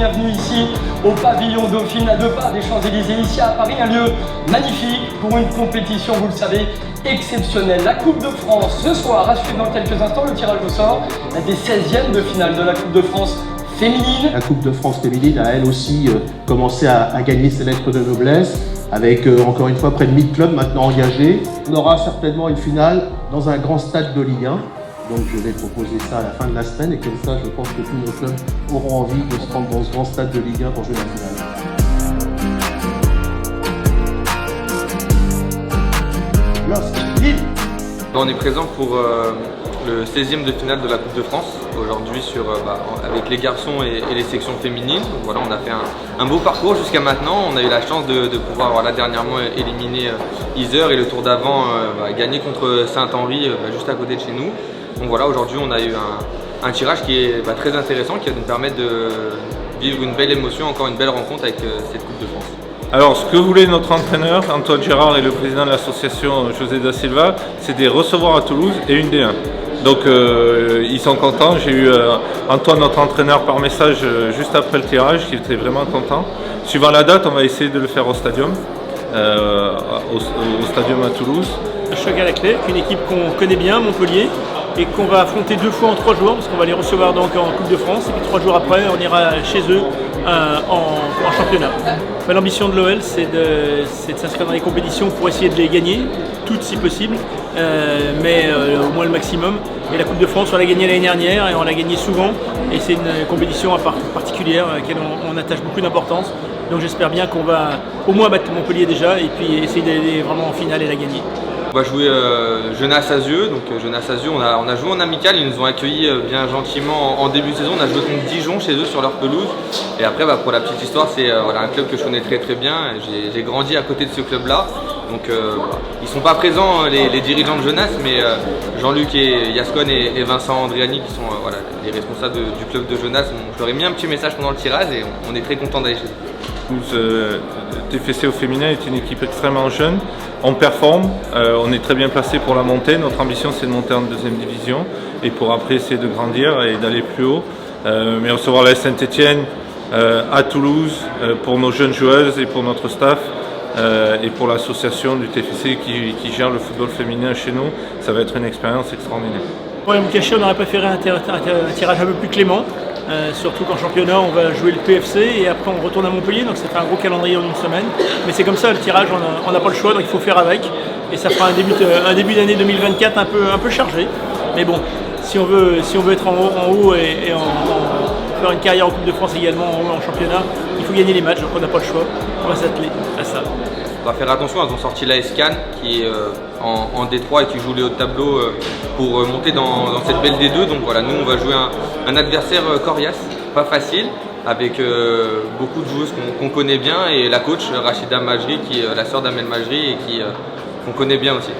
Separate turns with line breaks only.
bienvenue ici au pavillon Dauphine à 2 pas des Champs-Élysées, ici à Paris, un lieu magnifique pour une compétition, vous le savez, exceptionnelle. La Coupe de France ce soir, à suivre dans quelques instants le tirage au sort des 16e de finale de la Coupe de France féminine.
La Coupe de France féminine a elle aussi commencé à gagner ses lettres de noblesse avec encore une fois près de 1000 clubs maintenant engagés. On aura certainement une finale dans un grand stade de Ligue 1. Donc je vais proposer ça à la fin de la semaine et comme ça je pense que tous nos clubs auront envie de se rendre dans ce grand stade de Ligue 1 pour jouer la finale.
On est présent pour le 16e de finale de la Coupe de France aujourd'hui avec les garçons et les sections féminines. Donc voilà, on a fait un beau parcours jusqu'à maintenant. On a eu la chance de pouvoir dernièrement éliminer Yzeure et le tour d'avant gagner contre Saint-Henri juste à côté de chez nous. Donc voilà, aujourd'hui on a eu un tirage qui est très intéressant, qui va nous permettre de vivre une belle émotion, encore une belle rencontre avec cette Coupe de France.
Alors ce que voulait notre entraîneur Antoine Gérard et le président de l'association José da Silva, c'est de les recevoir à Toulouse et une D1. Donc ils sont contents. J'ai eu Antoine, notre entraîneur, par message juste après le tirage, qui était vraiment content. Suivant la date, on va essayer de le faire au stadium, au stadium à Toulouse.
Choc à la clé, une équipe qu'on connaît bien, Montpellier, et qu'on va affronter 2 fois en 3 jours, parce qu'on va les recevoir donc en Coupe de France, et puis 3 jours après, on ira chez eux en championnat. L'ambition de l'OL, c'est de s'inscrire dans les compétitions pour essayer de les gagner, toutes si possible, mais au moins le maximum. Et la Coupe de France, on l'a gagnée l'année dernière, et on l'a gagnée souvent, et c'est une compétition particulière à laquelle on attache beaucoup d'importance. Donc j'espère bien qu'on va au moins battre Montpellier déjà, et puis essayer d'aller vraiment en finale et la gagner.
On va jouer Genasse-Azieux, donc Genasse-Azieux, on a joué en amical, ils nous ont accueillis bien gentiment en début de saison. On a joué contre Dijon chez eux sur leur pelouse. Et après, pour la petite histoire, c'est un club que je connais très bien. J'ai grandi à côté de ce club-là. Donc ils ne sont pas présents, les dirigeants de Genasse, mais Jean-Luc et Yascon et Vincent Andriani, qui sont les responsables du club de Genasse, je leur ai mis un petit message pendant le tirage et on est très contents d'aller chez eux.
TFC au féminin est une équipe extrêmement jeune, on performe, on est très bien placé pour la montée. Notre ambition, c'est de monter en 2e division et pour après essayer de grandir et d'aller plus haut. Mais recevoir la Saint-Etienne à Toulouse pour nos jeunes joueuses et pour notre staff et pour l'association du TFC qui gère le football féminin chez nous, ça va être une expérience extraordinaire.
Pour me cacher, on aurait préféré un tirage un peu plus clément. Surtout qu'en championnat on va jouer le PFC et après on retourne à Montpellier, donc ça fait un gros calendrier en une semaine. Mais c'est comme ça, le tirage, on n'a pas le choix, donc il faut faire avec. Et ça fera un début d'année 2024 un peu chargé. Mais bon, si on veut être en haut et faire une carrière en Coupe de France également en championnat, il faut gagner les matchs, donc on n'a pas le choix. On va s'atteler à ça.
On va faire attention, elles ont sorti l'AS Cannes qui est en D3 et qui joue les hauts de tableau pour monter dans cette belle D2. Donc voilà, nous on va jouer un adversaire coriace, pas facile, avec beaucoup de joueuses qu'on connaît bien et la coach Rachida Majri qui est la sœur d'Amel Majri et qu'on connaît bien aussi.